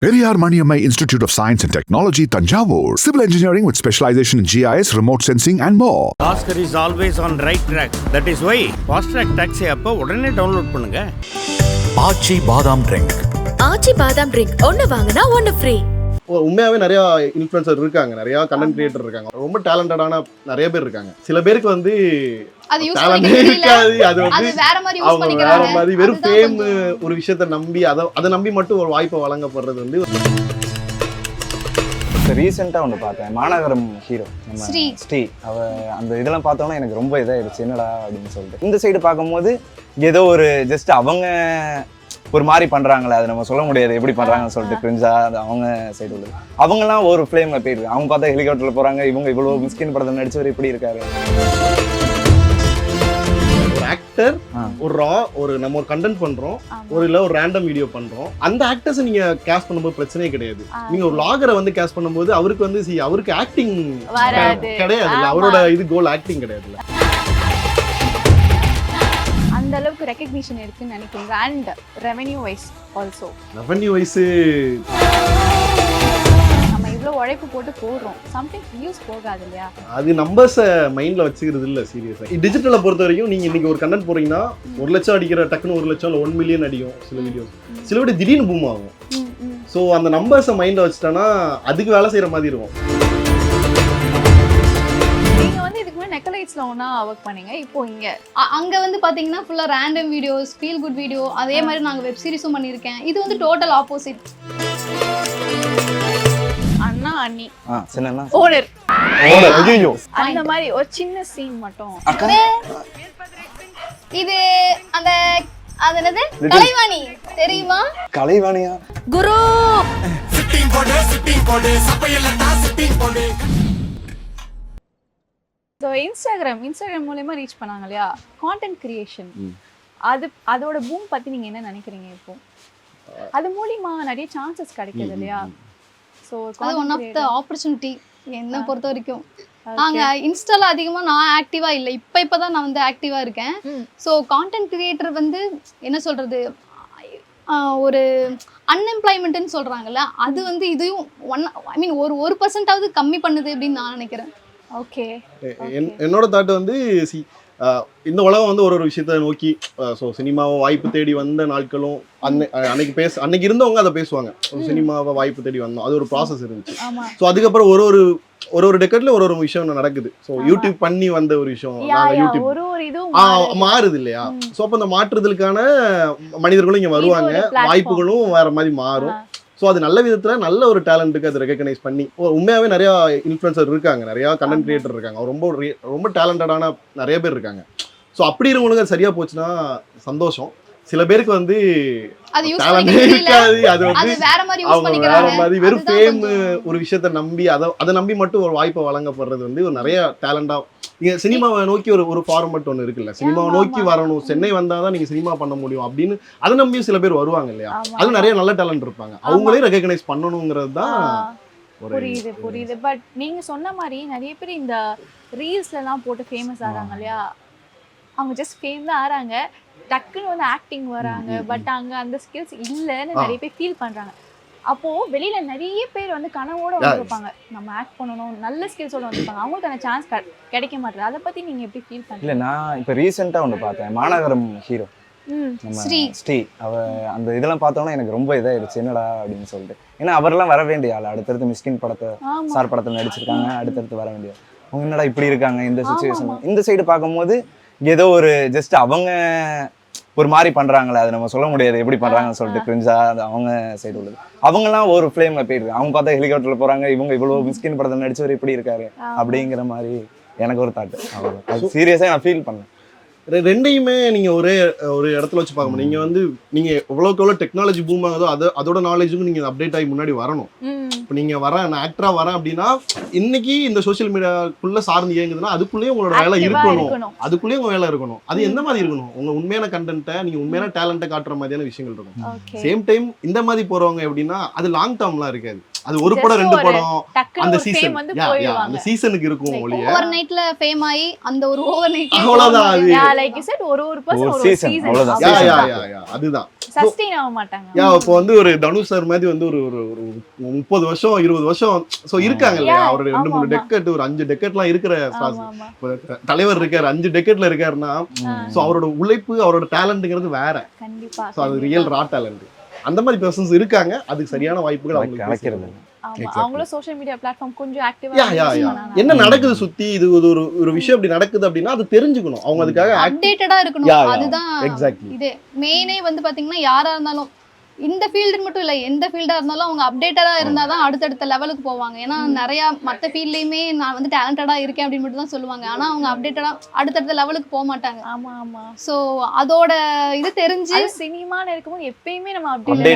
Periyar Maniammai Institute of Science and Technology, Tanjavur. Civil engineering with specialization in GIS, remote sensing and more. Oscar is always on right track. That is why Fast Track Taxi அப்ப உடனே download பண்ணுங்க. ஆச்சி பாதாம் drink. ஆச்சி பாதாம் drink ஒன்னு வாங்கினா ஒன்னு free. உண்மையாவே நிறைய இன்ஃப்ளூயன்சர் இருக்காங்க, நிறைய கண்டென்ட் கிரியேட்டர் இருக்காங்க, ரொம்ப டேலண்டடான நிறைய பேர் இருக்காங்க. சில பேருக்கு வந்து அது யூஸ் டேலண்ட் பண்ணிக்க இருக்காது, தெரியல. அது வந்து அது வேற மாதிரி யூஸ் அவங்க வேற பண்ணிக்கிறாங்க. மாதிரி வெறும் அதுதான் ஃபேம் கொஞ்சம் ஒரு விஷயத்தை நம்பி அதை நம்பி மட்டும் ஒரு வாய்ப்பை வழங்கப்படுறது வந்து ரீசெண்டாக ஒன்று பார்த்தேன், மாநகரம் ஹீரோ நம்ம ஸ்ரீ. ஸ்ரீ அவ அந்த இதெல்லாம் பார்த்தோன்னா எனக்கு ரொம்ப இதாகிடுச்சு, என்னடா அப்படின்னு சொல்லிட்டு. இந்த சைடு பார்க்கும்போது ஏதோ ஒரு ஜஸ்ட் அவங்க ஒரு மாதிரி பண்ணுறாங்களே, அது நம்ம சொல்ல முடியாது எப்படி பண்ணுறாங்கன்னு சொல்லிட்டு கிரிஞ்சா அது அவங்க சைடு உள்ளது. அவங்கெல்லாம் ஒரு ஃப்ளேமில் போயிருக்கு. அவங்க பார்த்தா ஹெலிகாப்டரில் போகிறாங்க, இவங்க இவ்வளோ மிஸ்கின் படத்தில் நடிச்சவர் இப்படி இருக்காரு. ஒரு ஆக்டர் ஒரு நம்ம ஒரு கண்டென்ட் பண்றோம், ஒரு ரேண்டம் வீடியோ பண்றோம், அந்த ஆக்டர்ஸ் நீங்க கேஸ்ட் பண்ணும்போது பிரச்சனையே கிடையாது. நீங்க ஒரு வ்ளாகரை வந்து கேஸ்ட் பண்ணும்போது அவருக்கு வந்து அவருக்கு ஆக்டிங் வராது. கிடையாது, அவரோட இது கோல் ஆக்டிங் கிடையாதுல்ல. அந்த அளவுக்கு ரெகக்னிஷன் இருக்குன்னு நினைக்கிறீங்க. And revenue wise also revenue wise நம்ம இவ்வளோ உழைப்பு போட்டு போடுறோம், சம்திங் வியூஸ் போகாது இல்லையா? அது நம்பர்ஸை மைண்ட்ல வச்சுக்கிறது இல்ல சீரியஸா. டிஜிட்டலை பொறுத்த வரைக்கும் நீங்க இன்னைக்கு ஒரு கண்டென்ட் போறீங்கன்னா 1 லட்சம் அடிக்கிற டக்குன்னு 1 லட்சம் இல்லை 1 மில்லியன் அடிக்கும் சில வீடியோஸ், சில வீடியோ திடீர்னு பூம் ஆகும். ஸோ அந்த நம்பர்ஸை மைண்ட்ல வச்சுட்டோன்னா அதுக்கு வேலை செய்யற மாதிரி இருக்கும். நீங்க வந்து இதுக்கு முன்னாடி நெக்கலைட்ஸ்ல ஒன்னா ஒர்க் பண்ணீங்க, இப்போ இங்க அங்க வந்து பாத்தீங்கன்னா ஃபுல்லா random videos, feel good video, அதே மாதிரி நாங்க வெப் சீரிஸும் பண்ணியிருக்கேன். இது வந்து டோட்டல் ஆப்போசிட். அண்ணா அண்ணி சின்ன ஓனர் ஐயோ அந்த மாதிரி ஒரு சின்ன சீன் மட்டும். இது அந்த அது என்னது கலைவாணி தெரியுமா? கலைவாணியா? குரு ஸோ இன்ஸ்டாகிராம் மூலமா ரீச் பண்ணாங்க இல்லையா, கான்டென்ட் கிரியேஷன். அதோட பூம் பத்தி நீங்க என்ன நினைக்கிறீங்க? இப்போ அது மூலியமா நிறைய சான்சஸ் கிடைக்குது இல்லையா? ஸோ அது ஒன் ஆஃப் த ஆப்பர்ச்சுனிட்டி என்ன பொறுத்த வரைக்கும். நாங்க இன்ஸ்டால அதிகமா நான் ஆக்டிவா இல்லை, இப்பதான் நான் வந்து ஆக்டிவா இருக்கேன். ஸோ கான்டென்ட் கிரியேட்டர் வந்து என்ன சொல்றது, ஒரு அன்எம்ப்ளாய்மெண்ட்னு சொல்றாங்கல்ல, அது வந்து இதையும் ஒரு 1% கம்மி பண்ணுது அப்படின்னு நான் நினைக்கிறேன். ஓகே, என்னோட தாட் வந்து இந்த உலகம் வந்து ஒரு விஷயத்த நோக்கி, ஸோ சினிமாவை வாய்ப்பு தேடி வந்த நாட்களும் அன்னைக்கு இருந்தவங்க அதை பேசுவாங்க. சினிமாவை வாய்ப்பு தேடி வந்தோம், அது ஒரு ப்ராசஸ் இருந்துச்சு. ஸோ அதுக்கப்புறம் ஒரு டெக்கட்ல ஒரு விஷயம் நடக்குது. ஸோ யூடியூப் பண்ணி வந்த ஒரு விஷயம் யூடியூப் மாறுது இல்லையா? ஸோ அப்போ அந்த மாற்றுதலுக்கான மனிதர்களும் இங்கே வருவாங்க, வாய்ப்புகளும் வேற மாதிரி மாறும். ஸோ அது நல்ல விதத்தில் நல்ல ஒரு டேலண்ட்டுக்கு அது ரெகக்னைஸ் பண்ணி, உண்மையாகவே நிறையா இன்ஃப்ளூயன்சர் இருக்காங்க, நிறையா கண்டென்ட் கிரியேட்டர் இருக்காங்க, ரொம்ப டேலண்டடான நிறைய பேர் இருக்காங்க. ஸோ அப்படி இருக்கவங்களுக்கு அது சரியாக போச்சுன்னா சந்தோஷம். சில பேருக்கு வந்து டேலண்ட் இருக்காது, அது வந்து அவங்க வேற மாதிரி வெறும் ஃபேம் ஒரு விஷயத்தை நம்பி அதை நம்பி மட்டும் ஒரு வாய்ப்பை வழங்கப்படுறது வந்து ஒரு நிறைய டேலண்டாக. நீங்க சினிமாவை நோக்கி ஒரு ஃபார்மட் ஒன்று இருக்குல்ல, சினிமாவை நோக்கி வரணும், சென்னை வந்தாதான் நீங்க சினிமா பண்ண முடியும் அப்படின்னு அதை நம்பியும் சில பேர் வருவாங்க இல்லையா? அது நிறைய நல்ல டேலண்ட் இருப்பாங்க, அவங்களே ரெகக்னைஸ் பண்ணணுங்கிறது தான். புரியுது. பட் நீங்க சொன்ன மாதிரி நிறைய பேர் இந்த ரீல்ஸ்ல எல்லாம் போட்டு ஃபேமஸ் ஆறாங்க இல்லையா, அவங்க ஜஸ்ட் ஃபேம் தான் ஆறாங்க, டக்குன்னு வந்து ஆக்டிங் வராங்க, பட் அங்க அந்த ஸ்கில்ஸ் இல்லைன்னு நிறைய பேர் ஃபீல் பண்றாங்க. அப்போ வெளியில நிறைய பேர் வந்து கனவோட வந்திருப்பாங்க, நம்ம ஆக்ட் பண்ணணும், நல்ல ஸ்கில்ஸோட வந்திருப்பாங்க, அவங்களுக்கு அந்த சான்ஸ் கிடைக்க மாட்டேது. அதை பத்தி நீங்க எப்படி ஃபீல் பண்றீங்க? இல்லை, நான் இப்போ ரீசெண்டாக ஒன்று பார்த்தேன், மாநகரம் ஹீரோ நம்ம ஸ்ரீ அவ அந்த இதெல்லாம் பார்த்தோன்னா எனக்கு ரொம்ப இதாகிடுச்சு, என்னடா அப்படின்னு சொல்லிட்டு. ஏன்னா அவரெல்லாம் வர வேண்டிய ஆள், அடுத்தடுத்து மிஸ்கின் சார் படத்தில் நடிச்சிருக்காங்க, அடுத்தடுத்து வர வேண்டிய அவங்க என்னடா இப்படி இருக்காங்க இந்த சுச்சுவேஷன். இந்த சைடு பார்க்கும்போது ஏதோ ஒரு ஜஸ்ட் அவங்க ஒரு மாதிரி பண்ணுறாங்களே, அது நம்ம சொல்ல முடியாது எப்படி பண்ணுறாங்கன்னு சொல்லிட்டு கிரிஞ்சா அது அவங்க சைடு உள்ளது. அவங்கெல்லாம் ஒரு ஃப்ளேமில் போயிருக்கு. அவங்க பார்த்தா ஹெலிகாப்டரில் போகிறாங்க, இவங்க இவ்வளோ மிஸ்கின் படத்தில் நடிச்சவர் இப்படி இருக்காரு அப்படிங்கிற மாதிரி எனக்கு ஒரு தாட்டு. அது சீரியஸாக நான் ஃபீல் பண்ணேன். ரெண்டையுமே நீங்க ஒரு இடத்துல வச்சு பார்க்க முடியும். நீங்க வந்து நீங்க எவ்வளோக்கு எவ்வளோ டெக்னாலஜி பூம் ஆகுதோ அதோட நாலேஜுக்கும் நீங்க அப்டேட் ஆகி முன்னாடி வரணும். இப்போ நீங்க நான் ஆக்டரா வரேன் அப்படின்னா இன்னைக்கு இந்த சோசியல் மீடியாக்குள்ள சார்ந்து இயங்குதுன்னா அதுக்குள்ளேயே உங்களோட வேலை இருக்கணும், அதுக்குள்ளேயே உங்க வேலை இருக்கணும். அது எந்த மாதிரி இருக்கணும், உங்க உண்மையான கண்டென்ட்டை நீங்க உண்மையான டேலண்ட்டை காட்டுற மாதிரியான விஷயங்கள் இருக்கும். சேம் டைம் இந்த மாதிரி போறவங்க எப்படின்னா அது லாங் டேர்ம்லாம் இருக்காது, அது ஒரு படம் 2 படம் டக்குனு அந்த ஒரு சீசன் ஃபேம் வந்து போயிடுவாங்க. அந்த சீசனுக்கு இருக்கும் ஒளிய ஓவர் நைட்ல ஃபேம் ஆகி அந்த ஒரு ஓவர் நைட் அவ்வளவுதான் அது லைக் யூ செட் ஒரு பர்சன் ஒரு season, அவ்வளவுதான். சீசன் அதுதான் சஸ்டெயின் ஆக மாட்டாங்க. இப்போ வந்து ஒரு தனுஷ் சார் மாதிரி வந்து ஒரு ஒரு ஒரு 30 வருஷம் 20 வருஷம் சோ இருக்காங்க இல்லையா ஒரு 2-3 டெக்கெட் ஒரு 5 டெக்கெட்லாம் இருக்கிற தலைவர் இருக்காரு 5 டெக்கெட்ல இருக்காருன்னா சோ அவரோட உழைப்பு அவரோட டேலண்ட்ங்கிறது வேற. கண்டிப்பா சோ அது ரியல் ரா டேலண்ட். அந்த மாதிரி பர்சன்ஸ் இருக்காங்க, அதுக்கு சரியான வாய்ப்புகள் அவங்களுக்கு கிடைக்கிறது. அவங்களும் சோஷியல் மீடியா பிளாட்ஃபார்ம் கொஞ்சம் ஆக்டிவா என்ன நடக்குது சுத்தி இது ஒரு ஒரு விஷயம் அப்படி நடக்குது அப்படின்னா அது தெரிஞ்சுக்கணும். அவங்க அதுக்காக அப்டேட்டடா இருக்கணும். அதுதான் எக்ஸாக்ட்லி இது மெயினே வந்து பாத்தீங்கன்னா யாரா இருந்தாலும் இந்த ஃபீல்டு மட்டும் இல்லை எந்த ஃபீல்டாக இருந்தாலும் அவங்க அப்டேட்டடாக இருந்தால் தான் அடுத்தடுத்த லெவலுக்கு போவாங்க. ஏன்னா நிறையா மற்ற ஃபீல்ட்லேயுமே நான் வந்து டேலண்டடாக இருக்கேன் அப்படின்னு மட்டும் தான் சொல்லுவாங்க. ஆனால் அவங்க அப்டேட்டடாக அடுத்தடுத்த லெவலுக்கு போக மாட்டாங்க. ஆமா ஆமா. ஸோ அதோட இது தெரிஞ்சு சினிமான்னு இருக்கும்போது எப்பயுமே நம்ம இந்த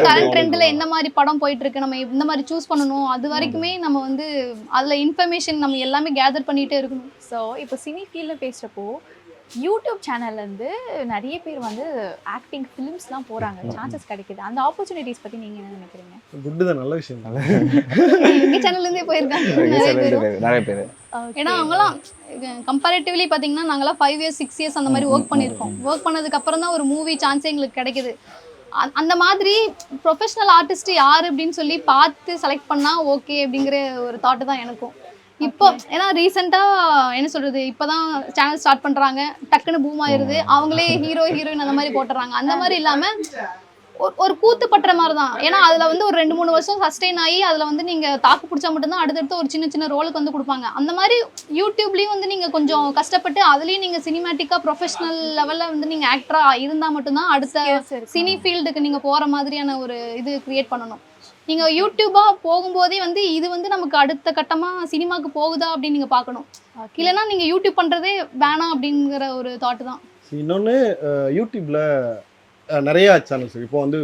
கரண்ட் ட்ரெண்டில் என்ன மாதிரி படம் போயிட்டு இருக்கு, நம்ம இந்த மாதிரி சூஸ் பண்ணணும், அது வரைக்குமே நம்ம வந்து அதில் இன்ஃபர்மேஷன் நம்ம எல்லாமே கேதர் பண்ணிகிட்டே இருக்கணும். ஸோ இப்போ சினி ஃபீல்டில் பேசுகிறப்போ யூடியூப் சேனல்ல இருந்து நிறைய பேர் வந்து ஆக்டிங் ஃபிலிம்ஸ்லாம் போறாங்க, சான்சஸ் கிடைக்குது. அந்த ஆப்பர்ச்சுனிட்டிஸ் பத்தி நீங்க என்ன நினைக்கிறீங்க? குட் தான், நல்ல விஷயம் தான். எங்க சேனல்ல இருந்தே போயிருக்காங்க நிறைய பேர். ஏன்னா அவங்கலாம் கம்பேரிட்டிவ்லி பாத்தீங்கன்னா நாங்களாம் 5 இயர்ஸ் 6 இயர்ஸ் அந்த மாதிரி ஒர்க் பண்ணியிருக்கோம். ஒர்க் பண்ணதுக்கு அப்புறம் தான் ஒரு மூவி சான்ஸே எங்களுக்கு கிடைக்குது. அந்த மாதிரி ப்ரொஃபஷனல் ஆர்டிஸ்ட் யார் அப்படின்னு சொல்லி பார்த்து செலக்ட் பண்ணா ஓகே அப்படிங்கிற ஒரு தாட்டு தான் எனக்கும். இப்போ ஏன்னா ரீசெண்டாக என்ன சொல்றது, இப்போதான் சேனல் ஸ்டார்ட் பண்றாங்க, டக்குன்னு பூம் ஆயிருது, அவங்களே ஹீரோ ஹீரோயின் அந்த மாதிரி போட்டுறாங்க. அந்த மாதிரி இல்லாம ஒரு கூத்து பட்டுற மாதிரி தான். ஏன்னா அதுல வந்து ஒரு 2-3 வருஷம் சஸ்டெயின் ஆகி அதுல வந்து நீங்க தாக்கு பிடிச்சா மட்டும்தான் அடுத்தடுத்து ஒரு சின்ன சின்ன ரோலுக்கு வந்து கொடுப்பாங்க. அந்த மாதிரி யூடியூப்லயும் வந்து நீங்க கொஞ்சம் கஷ்டப்பட்டு அதுலயும் நீங்க சினிமேட்டிக்கா ப்ரொஃபஷனல் லெவல்ல வந்து நீங்க ஆக்டரா இருந்தா மட்டும்தான் அடுத்த சினி ஃபீல்டுக்கு நீங்க போற மாதிரியான ஒரு இது கிரியேட் பண்ணணும். நீங்க யூடியூபா போகும்போதே வந்து இது வந்து நமக்கு அடுத்த கட்டமா சினிமாக்கு போகுதா அப்படின்னு நீங்க பார்க்கணும். இல்லைன்னா நீங்க யூடியூப் பண்றதே வேணாம் அப்படிங்கிற ஒரு தாட் தான். இன்னொன்னு யூடியூப்ல நிறைய சேனல்ஸ் இப்போ வந்து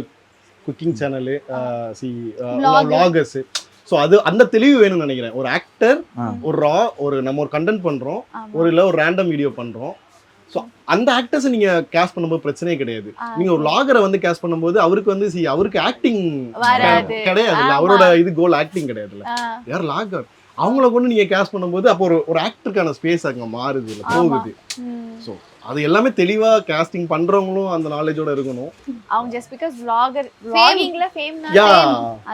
குக்கிங் சேனலு vloggers. ஸோ அது அந்த தெளிவு வேணும்னு நினைக்கிறேன். ஒரு ஆக்டர் ஒரு ஒரு நம்ம ஒரு கண்டென்ட் பண்றோம், ஒரு இல்லை ஒரு ரேண்டம் வீடியோ பண்றோம். ஸோ அந்த ஆக்டர்ஸை நீங்க கேஸ்ட் பண்ணும்போது பிரச்சனையே கிடையாது. நீங்க ஒரு வ்ளாகரை வந்து கேஸ்ட் பண்ணும்போது அவருக்கு வந்து அவருக்கு ஆக்டிங் கிடையாது, அவரோட இது கோல் ஆக்டிங் கிடையாதுல்ல, யார் வ்ளாகர் அவங்கள கொண்டு நீங்க கேஸ்ட் பண்ணும்போது அப்போ ஒரு ஆக்டருக்கான ஸ்பேஸ் அங்கே மாறுது, இல்லை போகுது. ஸோ அது எல்லாமே தெளிவா காஸ்டிங் பண்றவங்களும் அந்த நாலேஜோட இருக்கணும். அவங்க ஜஸ்ட் பிகாஸ் vloggingல ஃபேம்னா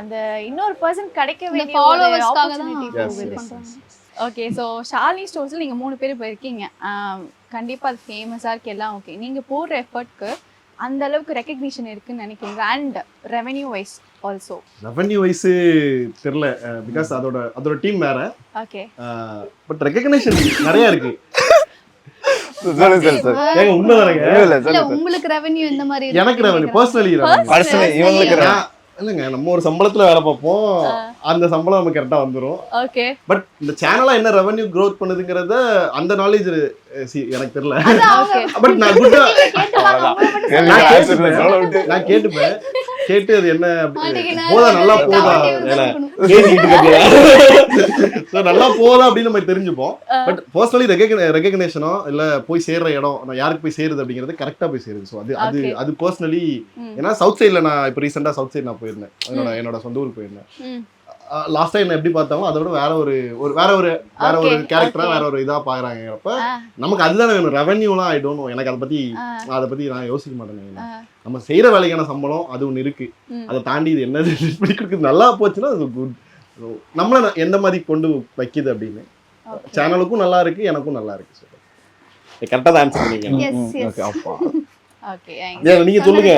அந்த இன்னொரு பர்சன் கிடைக்க வேண்டிய ஃபாலோவர்ஸ்க்காக தான் போகுது. ஓகே, ஸோ ஷாலினி ஸ்டோர்ஸில் நீங்கள் 3 பேர் போயிருக்கீங்க. கண்டிப்பாக அது ஃபேமஸாக இருக்கு, எல்லாம் ஓகே. நீங்கள் போடுற எஃபர்ட்க்கு அந்த அளவுக்கு ரெக்கக்னிஷன் இருக்குன்னு நினைக்கிறீங்க? And revenue wise also? Revenue wise தெரியல, பிகாஸ் அதோட டீம் வேற. ஓகே, பட் ரெக்கக்னிஷன் நிறைய இருக்கு. உங்களுக்கு ரெவென்யூ இந்த மாதிரி? எனக்கு ரெவென்யூ பர்சனலி இல்லைங்க, நம்ம ஒரு சம்பளத்துல வேலை பார்ப்போம், அந்த சம்பளம் நமக்கு கரெக்டா வந்துடும். ஓகே, பட் இந்த சேனலா என்ன ரெவென்யூ க்ரோத் பண்ணுதுங்கிறத அந்த நாலேஜ் எனக்கு தெரியல. பட் நான் கேட்டுப்பேன், கேட்டு அது என்ன போதா நல்லா போதா நல்லா போதா அப்படின்னு நம்ம தெரிஞ்சுப்போம். பட் பர்சனலி ரெகக்னேஷனோ இல்ல போய் சேர்ற இடம் நான் யாருக்கு போய் சேருது அப்படிங்கிறது கரெக்டா போய் சேருது. ஸோ அது பர்சனலி, ஏன்னா சவுத் சைட்ல நான் இப்போ ரீசெண்டா சவுத் சைட் நான் போயிருந்தேன், என்னோட சொந்த ஊருக்கு போயிருந்தேன். லாஸ்ட் டைம் எப்படி பார்த்தாலும் அதோட வேற ஒரு கேரக்டரா வேற ஒரு இதா பாக்குறாங்கிறப்ப நமக்கு அதுதான் வேணும். ரெவென்யூலாம் ஐ டோன்ட் நோ, எனக்கு அதை பத்தி நான் யோசிக்க மாட்டேன். நம்ம செய்யற வேலைக்கான சம்பளம் அது ஒண்ணு இருக்கு, அதை தாண்டி இது என்னது கொடுக்குது நல்லா போச்சுன்னா அது குட். நம்மள எந்த மாதிரி கொண்டு வைக்குது அப்படின்னு சேனலுக்கும் நல்லா இருக்கு, எனக்கும் நல்லா இருக்கு. கரெக்டா தான் ஆன்சர் பண்ணீங்க. நீங்க சொல்லுங்க.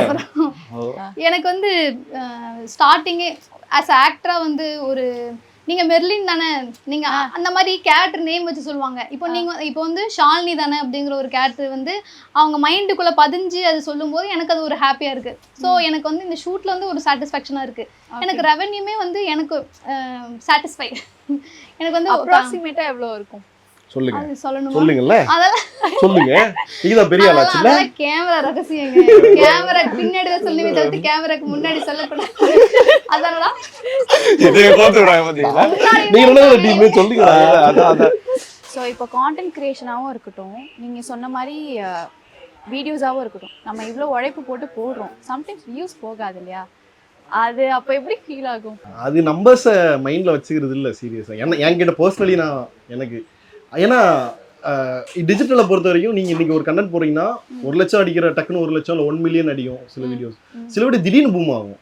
எனக்கு வந்து ஸ்டார்டிங்கே ஆஸ் ஆக்டரா வந்து ஒரு நீங்க மெர்லின் தானே, நீங்க அந்த மாதிரி கேரக்டர் நேம் வச்சு சொல்லுவாங்க. இப்போ நீங்க இப்போ வந்து ஷாலினி தானே அப்படிங்கிற ஒரு கேரக்டர் வந்து அவங்க மைண்டுக்குள்ள பதிஞ்சு அது சொல்லும்போது எனக்கு அது ஒரு ஹாப்பியா இருக்கு. ஸோ எனக்கு வந்து இந்த ஷூட்ல வந்து ஒரு சாட்டிஸ்ஃபேக்ஷனா இருக்கு. எனக்கு ரெவென்யூமே வந்து எனக்கு சாட்டிஸ்ஃபை. எனக்கு வந்து அப்ராக்சிமேட்டா எவ்வளவு இருக்கும் சொல்லுங்க, சொல்லணும் சொல்லுங்கல்ல, சொல்லுங்க. இதுதான் பெரிய ஆளாச்சுல. கேமரா ரகசியங்க, கேமரா பின்னாடி தான் சொல்லுவே தவிர்த்து கேமராக்கு முன்னாடி சொல்லக்கூடாது. அதனால இதே கோத்து விடுறாங்க பாத்தீங்களா, நீங்க என்ன டீம் சொல்லுங்க. ஸோ இப்போ கான்டென்ட் கிரியேஷனாகவும் இருக்கட்டும், நீங்கள் சொன்ன மாதிரி வீடியோஸாகவும் இருக்கட்டும், நம்ம இவ்வளோ உழைப்பு போட்டு போடுறோம், சம்டைம்ஸ் வியூஸ் போகாது இல்லையா? அது அப்ப எப்படி ஃபீல் ஆகும்? அது நம்பர்ஸை மைண்டில் வச்சுக்கிறது இல்லை சீரியஸாக. என்கிட்ட பர்சனலி எனக்கு ஏன்னா டிஜிட்டலை பொறுத்த வரைக்கும் நீங்கள் இன்றைக்கி ஒரு கண்டென்ட் போகிறீங்கன்னா 1 லட்சம் அடிக்கிற டக்குன்னு 1 லட்சம் இல்லை 1 மில்லியன் அடிக்கும் சில வீடியோஸ். சில வீடியோ திடீர்னு பூம் ஆகும்.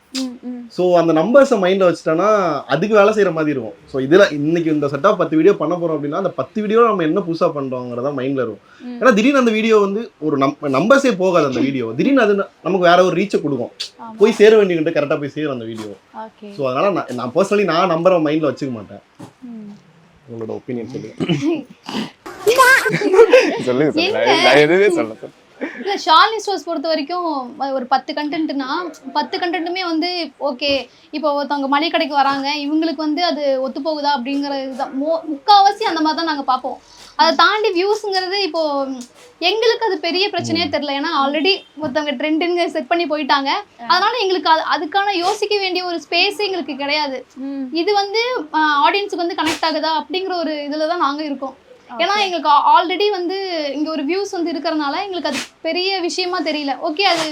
ஸோ அந்த நம்பர்ஸை மைண்டில் வச்சுட்டோன்னா அதுக்கு வேலை செய்கிற மாதிரி இருக்கும். ஸோ இதில் இன்னைக்கு இந்த செட்டாக 10 வீடியோ பண்ண போகிறோம் அப்படின்னா அந்த 10 வீடியோ நம்ம என்ன புதுசாக பண்ணுறோங்கிறதா மைண்டில் இருக்கும். ஏன்னா திடீர்னு அந்த வீடியோ வந்து ஒரு நம்பர்ஸே போகாது. அந்த வீடியோ திடீர்னு அது நமக்கு வேற ஒரு ரீச்சை கொடுக்கும். போய் சேர வேண்டியது கரெக்டாக போய் சேரும் அந்த வீடியோ. ஸோ அதனால் நான் பர்சனலி நம்பரை மைண்டில் வச்சுக்க மாட்டேன். உங்களோட ஒப்பீனியன் சொல்லுங்க. இல்லை ஷாலினி ஸ்டோர்ஸ் பொறுத்த வரைக்கும் ஒரு 10 கண்டென்ட்னா 10 கண்டென்ட்டுமே வந்து ஓகே. இப்போ ஒருத்தவங்க மளிகை கடைக்கு வராங்க, இவங்களுக்கு வந்து அது ஒத்து போகுதா அப்படிங்கிற இதுதான் முக்கால்வாசி அந்த மாதிரி தான் நாங்கள் பார்ப்போம். அதை தாண்டி வியூஸுங்கிறது இப்போ எங்களுக்கு அது பெரிய பிரச்சனையே தெரியல. ஏன்னா ஆல்ரெடி ஒருத்தவங்க ட்ரெண்டுங்க செட் பண்ணி போயிட்டாங்க. அதனால எங்களுக்கு அதுக்கான யோசிக்க வேண்டிய ஒரு ஸ்பேஸே எங்களுக்கு கிடையாது. இது வந்து ஆடியன்ஸுக்கு வந்து கனெக்ட் ஆகுதா அப்படிங்கிற ஒரு இதில் தான் நாங்கள் இருக்கோம். ஏன்னா எங்களுக்கு ஆல்ரெடி வந்து இங்கே ஒரு வியூஸ் வந்து இருக்கிறதுனால எங்களுக்கு அது பெரிய விஷயமா தெரியல. ஓகே, அது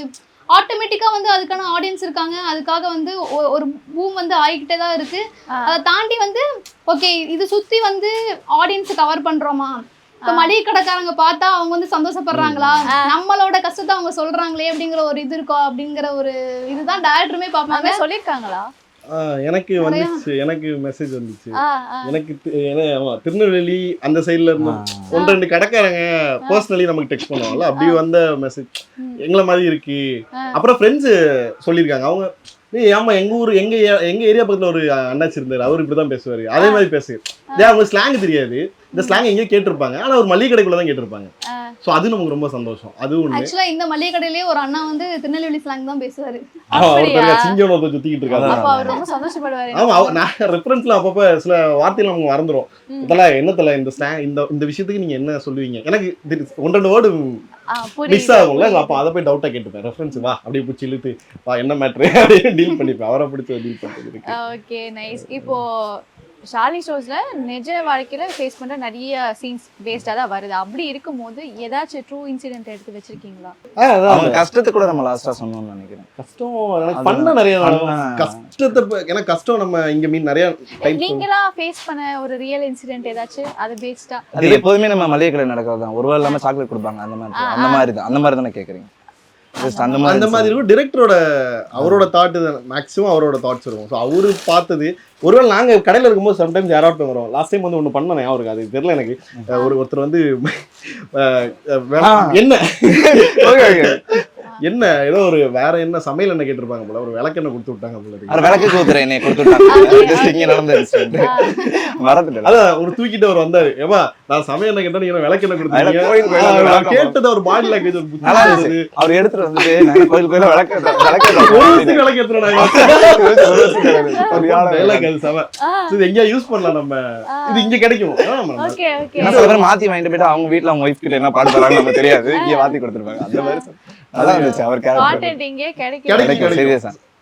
ஆட்டோமேட்டிக்காக வந்து அதுக்கான ஆடியன்ஸ் இருக்காங்க, அதுக்காக வந்து ஒரு பூம் வந்து ஆகிக்கிட்டே தான் இருக்கு. அதை தாண்டி வந்து ஓகே இது சுற்றி வந்து ஆடியன்ஸை கவர் பண்ணுறோமா, இப்போ மளிகை கடைக்காரங்க பார்த்தா அவங்க வந்து சந்தோஷப்படுறாங்களா, நம்மளோட கஷ்டத்தை அவங்க சொல்றாங்களே அப்படிங்கிற ஒரு இது இருக்கோ அப்படிங்கிற ஒரு இதுதான் டைரக்டருமே பார்ப்பாங்க. சொல்லியிருக்காங்களா? எனக்கு வந்துச்சு, எனக்கு மெசேஜ் வந்துச்சு. எனக்கு திருநெல்வேலி அந்த சைட்ல இருந்து 1-2 கடைக்காரங்க பர்சனலி நமக்கு டெக்ஸ்ட் பண்ணுவாங்கல்ல, அப்படி வந்த மெசேஜ் எங்களை மாதிரி இருக்கு. அப்புறம் ஃப்ரெண்ட்ஸ் சொல்லியிருக்காங்க, அவங்க ஆமா எங்க ஊர் எங்க ஏரியா பக்கத்துல ஒரு அண்ணாச்சி இருந்தாரு, அவரு இப்படிதான் பேசுவாரு, அதே மாதிரி பேசு. அவங்க ஸ்லாங் தெரியாது, இந்த ஸ்லாங் எங்கேயும் கேட்டிருப்பாங்க, ஆனா ஒரு மளிகை கடைக்குள்ள தான் கேட்டிருப்பாங்க. சோ அது நமக்கு ரொம்ப சந்தோஷம். அது ஒண்ணு. ஆக்சுவலா இந்த மளிகை கடையிலேயே ஒரு அண்ணா வந்து திருநெல்வேலி ஸ்லாங் தான் பேசுவாரு. சிங்கம் சுத்திக்கிட்டு இருக்காரு. அப்ப அவர் ரொம்ப சந்தோஷப்படுவாரு. ஆமா, நான் ரெஃபரன்ஸ்ல அப்பப்ப சில வார்த்தைகள் நமக்கு மறந்துரும். இதெல்லாம் என்ன தல இந்த ஸ்லாங் இந்த விஷயத்துக்கு நீங்க என்ன சொல்லுவீங்க, எனக்கு 1-2 வேர்டு மிஸ் ஆகும்ல. அப்ப அதை போய் டவுட்டா கேட்டுப்பேன். ரெஃபரன்ஸ் வா அப்படியே பிடிச்சி இழுத்து வா என்ன மேட்ரு அப்படியே டீல் பண்ணிப்பேன். அவரை பிடிச்ச டீல் பண்ணுறது. Okay, nice. இப்போ ஷாலினி ஸ்டோர்ஸ்ல நிஜ வாழ்க்கையில ஃபேஸ் பண்ற நிறைய சீன்ஸ் பேஸ்டா தான் வருது. அப்படி இருக்கும்போது ஏதாச்சும் ட்ரூ இன்சிடென்ட் எடுத்து வச்சிருக்கீங்களா? அவங்க கஷ்டத்தை கூட நம்ம லாஸ்டா சொன்னோம்னு நினைக்கிறேன். கஷ்டம் எனக்கு பண்ண நிறைய கஷ்டத்தை எனக்கு கஷ்டம் நம்ம இங்க மீன் நிறைய நீங்களா ஃபேஸ் பண்ண ஒரு ரியல் இன்சிடென்ட் ஏதாச்சும் அது பேஸ்டா? அது எப்போதுமே நம்ம மளிகை கடை நடக்கிறது தான். ஒருவேளை இல்லாம சாக்லேட் கொடுப்பாங்க, அந்த மாதிரி தானே கேக்குறீங்க? அந்த மாதிரி இருக்கும். டிரெக்டரோட அவரோட தாட் மேக்ஸிமம் அவரோட தாட்ஸ் இருக்கும். ஸோ அவரு பார்த்தது ஒருவேளை நாங்கள் கடையில் இருக்கும்போது சம்டைம்ஸ் யாராட்டும் வரும். லாஸ்ட் டைம் வந்து ஒன்று பண்ணேன், அவருக்கு அது தெரியல எனக்கு. ஒருத்தர் வந்து என்ன ஏதோ ஒரு வேற என்ன சமையல் என்ன கேட்டிருப்பாங்க போல, ஒரு விளக்கெண்ணெய் கொடுத்து விட்டாங்க போல. விளக்கு கொடுத்துறேன் அதான் ஒரு தூக்கிட்டு அவர் வந்தாரு, ஏமா நான் சமையல் என்ன கேட்டா நீங்க விளக்கெண்ணெய் கொடுத்தீங்க கேட்டது ஒரு பாடி லாங்குவேஜ் அவர் எடுத்துட்டு வந்துட்டு கோயில் கோயில விளக்கு எங்கேயா யூஸ் பண்ணலாம், நம்ம இது இங்க கிடைக்கும். மாத்தி வாங்கிட்டு போயிட்டு அவங்க வீட்டுல அவங்க ஒய்ஃப் கிட்ட என்ன பாட்டு தராங்க நமக்கு தெரியாது, இங்க மாத்தி கொடுத்துருப்பாங்க. அந்த மாதிரி அதான் இருந்துச்சு. அவர் கேரக்டர்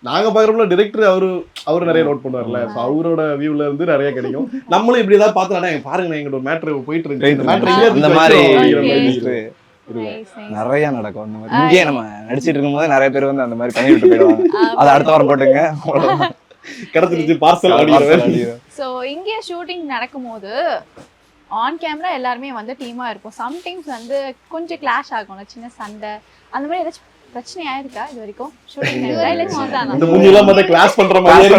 நாங்க பாக்குறோம்ல டிரெக்டர் அவரு நிறைய நோட் பண்ணுவார்ல. சோ அவரோட வியூல இருந்து நிறைய கிடைக்கும். நம்மளும் இப்படி ஏதாவது பார்த்தா பாருங்க எங்கிட்ட ஒரு மேட்டர் போயிட்டு இருக்கு, இந்த மேட்டர் இந்த மாதிரி நிறைய நடக்கும். அந்த மாதிரி இங்கே நம்ம நடிச்சிட்டு இருக்கும் போது நிறைய பேர் வந்து அந்த மாதிரி பண்ணி விட்டு போயிடுவாங்க. அதை அடுத்த வாரம் போட்டுங்க கிடைச்சிருச்சு பார்சல் அடிக்கிறேன். ஸோ இங்கே ஷூட்டிங் நடக்கும்போது ஆன் கேமரா எல்லாருமே வந்து டீமாக இருக்கும். சம்டைம்ஸ் வந்து கொஞ்சம் கிளாஷ் ஆகும்ல, சின்ன சண்டை அந்த மாதிரி ஏதாச்சும் பிரச்சனை ஆயிருக்கா இது வரைக்கும் ஷூட்டிங்? இந்த மூஞ்சிலாம் பார்த்தா கிளாஸ் பண்ற மாதிரி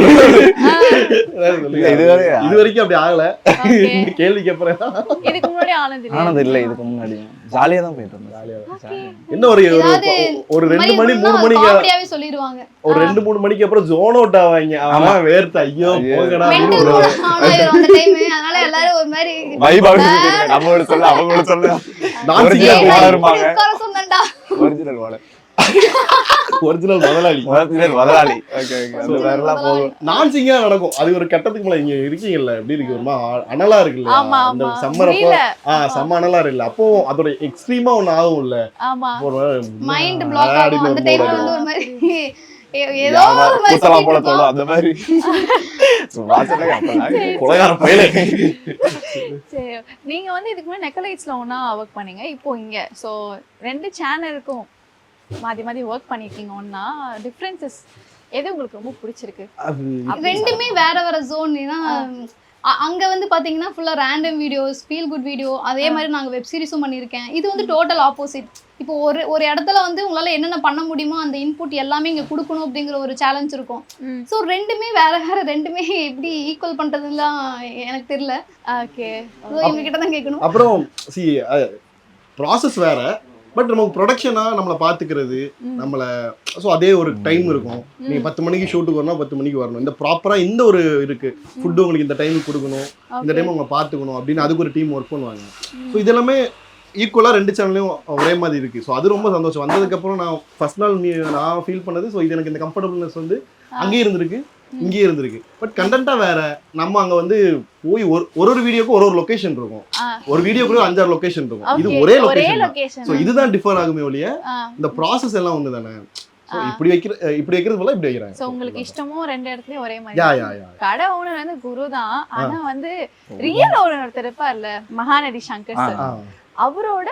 இது வரைக்கும் அப்படி ஆகல. கேள்விக்கு அப்புறம் இதுக்கு முன்னாடி ஆனது இல்ல. இதுக்கு முன்னாடி ஜாலியா தான் போயிட்டு இருந்தோம். என்ன ஒரு 2 மணி 3 மணிக்கு சொல்லிடுவாங்க. ஒரு 2-3 மணிக்கு அப்புறம் ஜோன் அவுட் ஆவாங்க. அவன் வேர்த்து ஐயோ போங்கடா அந்த டைம். அதனால எல்லாரும் ஒரு மாதிரி வைப் ஆகுது. நம்மளோட சொல்ல அவங்களோட சொல்ல ஒரிஜினல் வாழ ஒரிஜினல் முதலாளி நான்சிங்கா நடக்கும். அது ஒரு கட்டத்துக்கு மேல இங்க இருக்கீங்கல்ல, எப்படி இருக்கு ஒரு அனலா இருக்குல்ல, அந்த சம்மர் அப்போ செம்ம அனலா இருக்குல்ல, அப்போ அதோட எக்ஸ்ட்ரீமா ஒண்ணு ஆகும் இல்ல, மைண்ட் பிளாக் ஆகும். அந்த டைம்ல வந்து ஒரு மாதிரி ஏதோ போல தோணும். அந்த மாதிரி நீங்க வந்து இதுக்கு முன்னாடி நெக்கலைட்ஸ்ல ஒன்னா ஒர்க் பண்ணீங்க, இப்போ இங்க. ஸோ 2 சேனலுக்கும் மாற்றி மாற்றி ஒர்க் பண்ணியிருக்கீங்க. ஒன்னா டிஃப்ரென்சஸ் எது உங்களுக்கு ரொம்ப பிடிச்சிருக்கு? ரெண்டுமே வேற வேற ஜோன். ஏன்னா அங்க வந்து பாத்தீங்கன்னா ஃபுல்லா random videos, feel good video, அதே மாதிரி நாங்க வெப் சீரிஸும் பண்ணியிருக்கேன். இது வந்து டோட்டல் ஆப்போசிட். இப்போ ஒரு இடத்துல வந்து உங்களால என்னென்ன பண்ண முடியுமோ அந்த இன்புட் எல்லாமே இங்க கொடுக்கணும் அப்படிங்கிற ஒரு சேலஞ்ச் இருக்கும். ஸோ ரெண்டுமே வேற வேற, ரெண்டுமே எப்படி ஈக்குவல் பண்றதுலாம் எனக்கு தெரியல. ஓகே, இவங்க கிட்ட தான் கேட்கணும். அப்புறம் ப்ராசஸ் வேற, பட் நமக்கு ப்ரொடக்ஷனாக நம்மளை பார்த்துக்கிறது நம்மளை, ஸோ அதே ஒரு டைம் இருக்கும். நீங்கள் 10 மணிக்கு ஷூட்டுக்கு வரணும், 10 மணிக்கு வரணும். இந்த ப்ராப்பராக இந்த ஒரு இருக்குது, ஃபுட்டு உங்களுக்கு இந்த டைமுக்கு கொடுக்கணும், இந்த டைம் அவங்க பார்த்துக்கணும் அப்படின்னு அதுக்கு ஒரு டீம் ஒர்க் பண்ணுவாங்க. ஸோ இதெல்லாமே ஈக்குவலாக 2 சேனல்லையும் ஒரே மாதிரி இருக்குது. ஸோ அது ரொம்ப சந்தோஷம். வந்ததுக்கப்புறம் நான் ஃபர்ஸ்ட் நாள் நான் ஃபீல் பண்ணது, ஸோ இது எனக்கு இந்த கம்ஃபர்டபுள்னஸ் வந்து அங்கேயே இருந்திருக்கு, இங்கேயே இருந்திருக்கு. பட் கண்டென்ட்டாக வேற. நம்ம அங்கே வந்து போய் ஒரு வீடியோக்கு ஒரு லொகேஷன் இருக்கும், ஒரு வீடியோக்குள்ள 5-6 லொகேஷன் இருக்கும். இது ஒரே லொகேஷன். ஸோ இதுதான் டிஃபர் ஆகுமே ஒழிய இந்த ப்ராசஸ் எல்லாம் ஒன்று தானே. இப்படி வைக்கிறது போல இப்படி வைக்கிறாங்க. சோ உங்களுக்கு இஷ்டமும் 2 இடத்துலயும் ஒரே மாதிரி. கடை ஓனர் வந்து குரு தான், ஆனா வந்து ரியல் ஓனர் ஒருத்தர் இருப்பார்ல, மகாநடி சங்கர் சார், அவரோட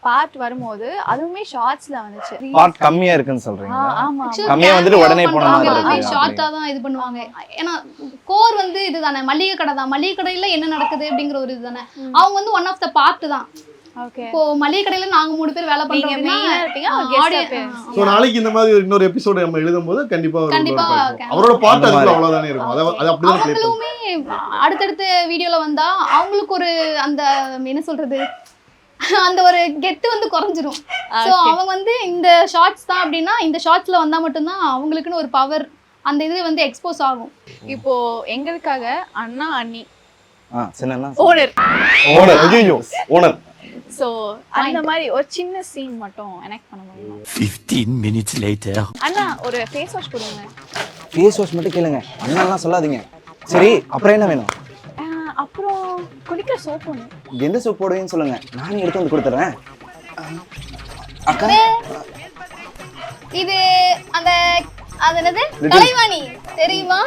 பார்ட் வரும்போது அதுவுமே ஷார்ட்ஸ்ல வந்துச்சு. பார்ட் கம்மியா இருக்குன்னு சொல்றீங்க? ஆமா, கம்மியா வந்துட்டு உடனே போனாங்க, ஷார்ட்டா தான் இது பண்ணுவாங்க. ஏன்னா கோர் வந்து இதுதானே, மளிகை கடை தான். மளிகை கடையில என்ன நடக்குது அப்படிங்கிற ஒரு இதுதானே. அவங்க வந்து ஒன் ஆஃப் த பார்ட் தான். இப்போ மளிகை கடையில நாங்க 3 பேர் வேலை பண்றோம். சோ நாளைக்கு இந்த மாதிரி இன்னொரு எபிசோட் நம்ம எழுதும்போது கண்டிப்பா அவரோட பார்ட் அதுக்கு அவ்வளவுதானே இருக்கும். அது அப்படியே அவங்களுமே அடுத்தடுத்த வீடியோல வந்தா அவங்களுக்கு ஒரு அந்த என்ன சொல்றது, அந்த ஒரு கெத்து வந்து குறைஞ்சிரும். ஸோ அவங்க வந்து இந்த ஷார்ட்ஸ் தான் அப்படின்னா இந்த ஷார்ட்ஸ்ல வந்தா மட்டும்தான் அவங்களுக்குன்னு ஒரு பவர், அந்த இது வந்து எக்ஸ்போஸ் ஆகும். இப்போ எங்களுக்காக அண்ணா அண்ணி ஓனர் ஓனர் சோ அந்த மாதிரி ஒரு சின்ன சீன் மட்டும் எனக்கு பண்ண முடியுமா? 15 minutes later. அண்ணா ஒரு ஃபேஸ் வாஷ் கொடுங்க. ஃபேஸ் வாஷ் மட்டும் கேளுங்க, அண்ணாலாம் சொல்லாதீங்க. சரி, அப்புறம் என்ன வேணும்? அப்புறம் குளிக்கிற சோப் ஒன்று. எந்த சோப் போடுவீங்கன்னு சொல்லுங்க, நானே எடுத்து வந்து கொடுத்துறேன். அக்கா இது அந்த அது என்னது, கலைவாணி தெரியுமா?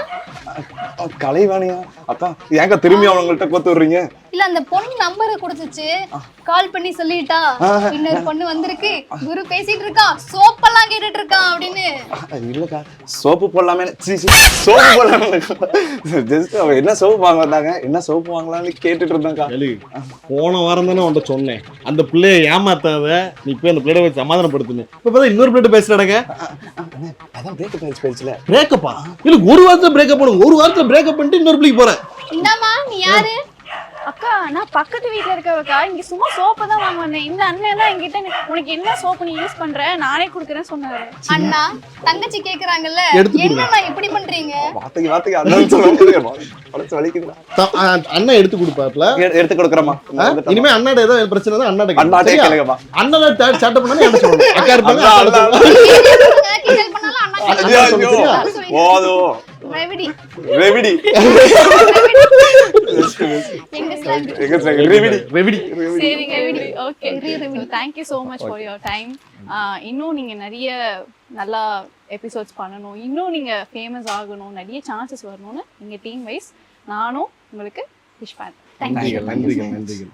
கலைவாணியா? அக்கா ஏங்க திரும்பி அவங்கள்ட்ட கோத்து விடுறீங்க? இல்ல அந்த பொண்ணு நம்பரை கொடுத்துச்சு, கால் பண்ணி சொல்லிட்டா இன்னொரு பொண்ணு வந்திருக்கு, குரு பேசிட்டு இருக்கான், சோப்பெல்லாம் கேட்டுட்டு இருக்கான் அப்படின்னு. இல்லக்கா, சோப்பு போடலாமே, சோப்பு போடலாமே, ஜஸ்ட் அவ என்ன சோப்பு வாங்க வந்தாங்க, என்ன சோப்பு வாங்கலாம்னு கேட்டுட்டு இருந்தாங்கக்கா. போன வாரம் தானே உன்ட்ட சொன்னேன், அந்த பிள்ளைய ஏமாத்தாத, நீ போய் அந்த பிள்ளைய வச்சு சமாதானப்படுத்துன்னு. இப்ப பார்த்தா இன்னொரு பிள்ளை பேசுறாங்க. அதான் பிரேக்கப் ஆயிடுச்சுல. பிரேக்கப்பா? இல்ல ஒரு வாரத்துல பிரேக்கப் பண்ணுங்க, ஒரு வாரத்துல பிரேக்கப் பண்ணிட்டு இன்னொரு பிள்ளைக்கு போறேன். இந்தாமா நீ யாரு? அக்கா நான் பக்கத்து வீட்டுல இருக்கவக்கா, இங்க சும்மா சோப்பு தான் வாங்க வந்தேன். இந்த அண்ணன் தான் என்கிட்ட உனக்கு என்ன சோப்பு நீ யூஸ் பண்ற, நானே குடுக்குறேன்னு சொன்னாரு. அண்ணா தங்கச்சி கேக்குறாங்கல்ல, என்னண்ணா இப்படி பண்றீங்க? வார்த்தைக்கு அண்ணன் சொல்லுங்க, மனசு வலிக்குதுடா. அண்ணன் எடுத்து கொடுப்பாப்ல, எடுத்து கொடுக்குறமா. இனிமே அண்ணாட ஏதோ பிரச்சனை தான் அண்ணாட்டே கேளுங்கப்பா. அண்ணன் சேட்டை பண்ணா என்ன சொல்லணும், அக்கா இருப்பாங்க, கிண்டல் பண்ணாலும் அண்ணா போதும். ரெவிடி ரெவிடி சரிங்க, okay. Thank you so much for your time. இன்னும் நீங்க நிறைய நல்லா எபிசோட்ஸ் பண்ணணும், இன்னும் நீங்க ஃபேமஸ் ஆகணும், நிறைய சான்சஸ் வரணும்னு எங்க டீம் வைஸ் நானும் உங்களுக்கு விஷ் பண்றேன். நன்றிகள்.